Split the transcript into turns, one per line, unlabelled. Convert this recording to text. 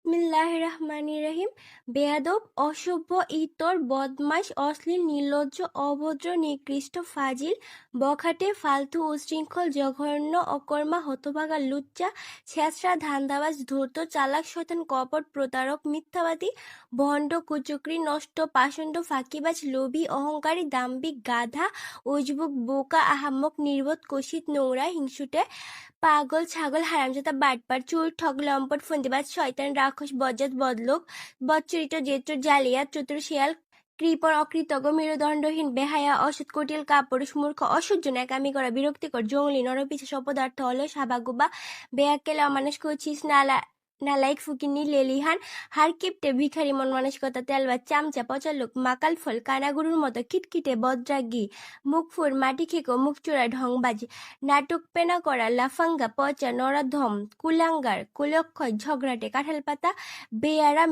বিসমিল্লাহির রহমানির রহিম। বেয়াদব, অসভ্য, ইতর, বদমাশ, অশ্লীল, নির্লজ্জ, অভদ্র, নিকৃষ্ট, ফাজিল, বখাটে, ফালতু, উচ্ছৃঙ্খল, জঘন্য, অকর্মা, হতভাগা, লুচ্চা, ছেঁচড়া, ধান্দাবাজ, ধূর্ত, চালাক, শয়তান, কপট, প্রতারক, মিথ্যাবাদী, ভণ্ড, কুচক্রী, নষ্ট, পাষণ্ড, ফাঁকিবাজ, লোভী, অহংকারী, দাম্ভিক, গাধা, উজবুক, বোকা, আহাম্মক, নির্বোধ, কুৎসিত, নোংরা, হিংসুটে, পাগল, ছাগল, হারামজাদা, বাটপার, চোর, ঠক, লম্পট, ফন্দিবাজ, শয়তান, রাক্ষস, বজ্জাত, বদলোক, বদচরিত্র, জেদ্র, জালিয়াত, চতুর, শেয়াল, কৃপণ, অকৃতজ্ঞ, মেরুদণ্ডহীন, বেহায়া, অসৎ, কুটিল, কাপুরুষ, মূর্খ, অসহ্য, ন্যাকামি করা, বিরক্তিকর, জঙ্গলি, নরপিশাচ, অপদার্থ, অলস, হাবাগোবা, বেয়াক্কেল, অমানুষ, কুৎসিত, নালায়েক, ফকিন্নি, লেলিহান, হাড়কিপ্টে, ভিখারি মন মানসিকতা, তেলবাজ, চামচা, পচা লোক, মাকাল ফল, কানাগরুর মতো, খিটখিটে, বদরাগী, মুখফুর, মাটি খেকো, মুখচোরা, ঢংবাজ, নাটক পেনা করা, লাফাঙ্গা, পচা, নরাধম, কুলাঙ্গার, কুলক্ষয়, ঝগড়াটে, কাঁঠালপাতা, বেয়ারা,